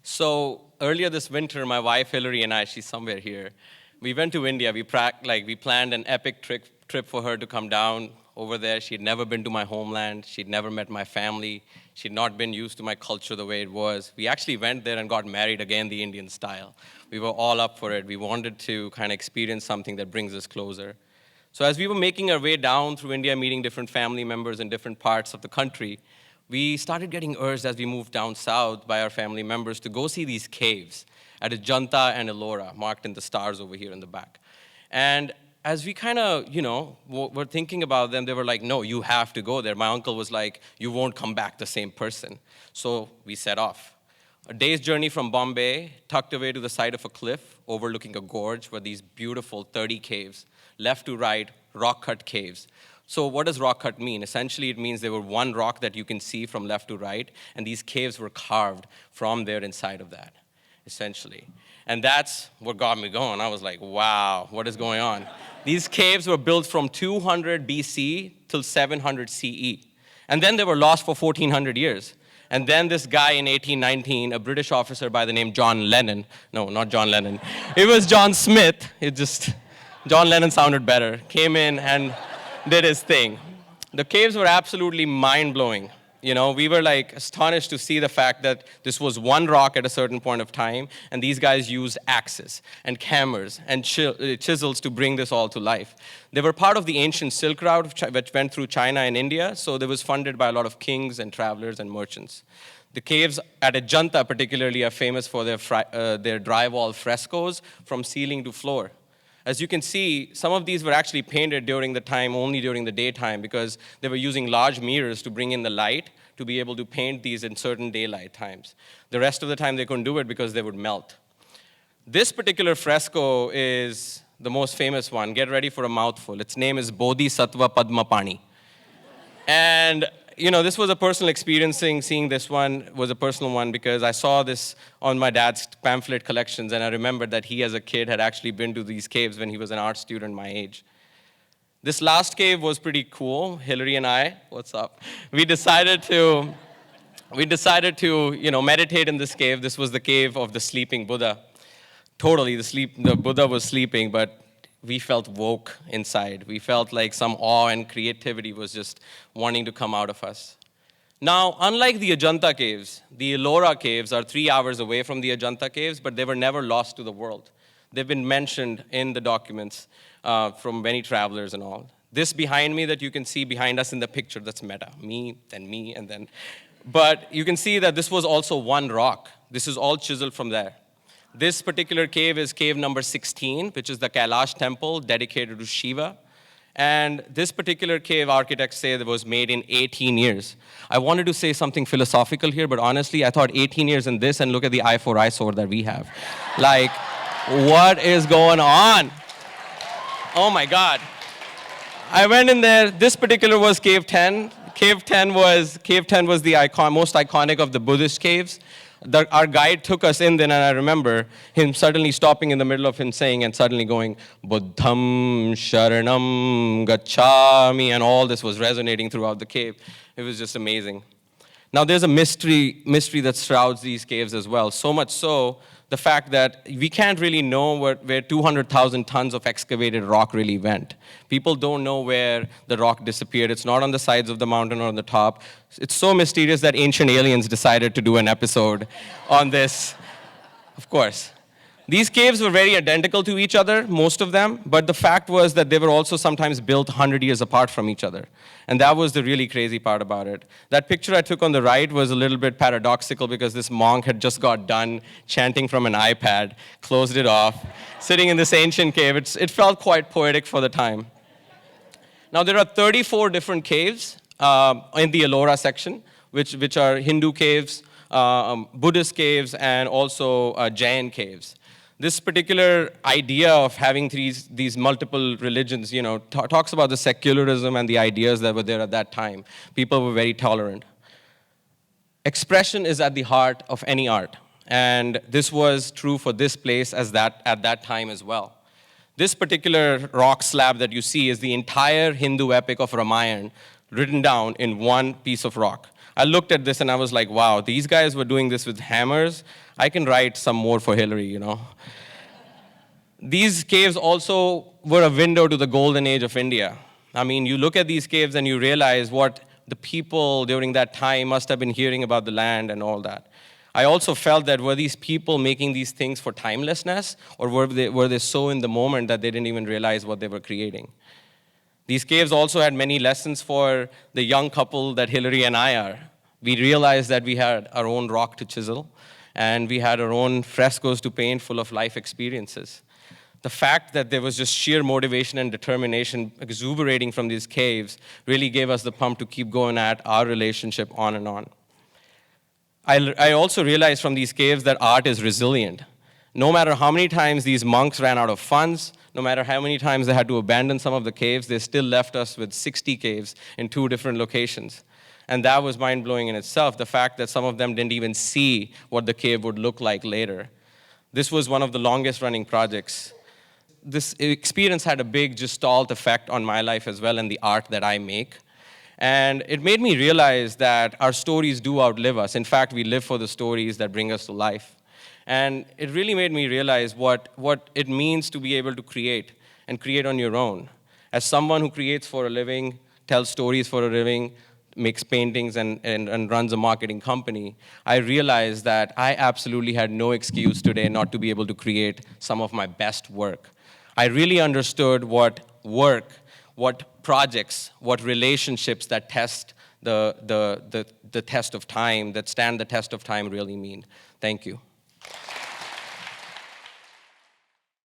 So earlier this winter, my wife Hillary and I, she's somewhere here, we went to India. We planned an epic trip for her to come down over there. She'd never been to my homeland. She'd never met my family. She'd not been used to my culture the way it was. We actually went there and got married again the Indian style. We were all up for it. We wanted to kind of experience something that brings us closer. So as we were making our way down through India, meeting different family members in different parts of the country, we started getting urged as we moved down south by our family members to go see these caves at Ajanta and Ellora, marked in the stars over here in the back. And as we kind of, were thinking about them, they were like, no, you have to go there. My uncle was like, you won't come back the same person. So we set off. A day's journey from Bombay, tucked away to the side of a cliff, overlooking a gorge, were these beautiful 30 caves, left to right, rock-cut caves. So what does rock cut mean? Essentially, it means there were one rock that you can see from left to right, and these caves were carved from there inside of that, essentially. And that's what got me going. I was like, wow, what is going on? These caves were built from 200 BC till 700 CE. And then they were lost for 1,400 years. And then this guy in 1819, a British officer by the name John Lennon, no, not John Lennon, it was John Smith, John Lennon sounded better, came in and did his thing. The caves were absolutely mind-blowing. We were like astonished to see the fact that this was one rock at a certain point of time, and these guys used axes and hammers and chisels to bring this all to life. They were part of the ancient Silk Route, which went through China and India, so they was funded by a lot of kings and travelers and merchants. The caves at Ajanta particularly are famous for their drywall frescoes from ceiling to floor. As you can see, some of these were actually painted only during the daytime, because they were using large mirrors to bring in the light to be able to paint these in certain daylight times. The rest of the time they couldn't do it because they would melt. This particular fresco is the most famous one. Get ready for a mouthful. Its name is Bodhisattva Padmapani. And this was a personal experience. Seeing this one was a personal one because I saw this on my dad's pamphlet collections, and I remembered that he, as a kid, had actually been to these caves when he was an art student my age. This last cave was pretty cool. Hillary and I, what's up? We decided to meditate in this cave. This was the cave of the sleeping Buddha. Totally, the Buddha was sleeping, but we felt woke inside. We felt like some awe and creativity was just wanting to come out of us. Now, unlike the Ajanta caves, the Ellora caves are 3 hours away from the Ajanta caves, but they were never lost to the world. They've been mentioned in the documents from many travelers and all. This behind me that you can see behind us in the picture, that's meta, me, and then. But you can see that this was also one rock. This is all chiseled from there. This particular cave is cave number 16, which is the Kailash temple dedicated to Shiva. And this particular cave, architects say, that was made in 18 years. I wanted to say something philosophical here, but honestly, I thought 18 years in this, and look at the eye for eyesore that we have. Like, what is going on? Oh my God. I went in there. This particular was cave 10. Cave 10 was the most iconic of the Buddhist caves. Our guide took us in then, and I remember him suddenly stopping in the middle of him saying and suddenly going, Buddham Sharanam Gacchami, and all this was resonating throughout the cave. It was just amazing. Now there's a mystery that shrouds these caves as well, so much so the fact that we can't really know where 200,000 tons of excavated rock really went. People don't know where the rock disappeared. It's not on the sides of the mountain or on the top. It's so mysterious that Ancient Aliens decided to do an episode on this, of course. These caves were very identical to each other, most of them, but the fact was that they were also sometimes built 100 years apart from each other. And that was the really crazy part about it. That picture I took on the right was a little bit paradoxical because this monk had just got done chanting from an iPad, closed it off, sitting in this ancient cave. It felt quite poetic for the time. Now there are 34 different caves in the Ellora section, which are Hindu caves, Buddhist caves, and also Jain caves. This particular idea of having these multiple religions, talks about the secularism and the ideas that were there at that time. People were very tolerant. Expression is at the heart of any art, and this was true for this place at that time as well. This particular rock slab that you see is the entire Hindu epic of Ramayana, written down in one piece of rock. I looked at this and I was like, wow, these guys were doing this with hammers. I can write some more for Hillary, you know. These caves also were a window to the golden age of India. I mean, you look at these caves and you realize what the people during that time must have been hearing about the land and all that. I also felt that were these people making these things for timelessness, or were they so in the moment that they didn't even realize what they were creating? These caves also had many lessons for the young couple that Hillary and I are. We realized that we had our own rock to chisel, and we had our own frescoes to paint full of life experiences. The fact that there was just sheer motivation and determination exuberating from these caves really gave us the pump to keep going at our relationship on and on. I also realized from these caves that art is resilient. No matter how many times these monks ran out of funds, no matter how many times they had to abandon some of the caves, they still left us with 60 caves in 2 different locations. And that was mind-blowing in itself, the fact that some of them didn't even see what the cave would look like later. This was one of the longest-running projects. This experience had a big gestalt effect on my life as well and the art that I make. And it made me realize that our stories do outlive us. In fact, we live for the stories that bring us to life. And it really made me realize what it means to be able to create and create on your own. As someone who creates for a living, tells stories for a living, makes paintings and runs a marketing company, I realized that I absolutely had no excuse today not to be able to create some of my best work. I really understood what work, what projects, what relationships that test the test of time, that stand the test of time really mean. Thank you.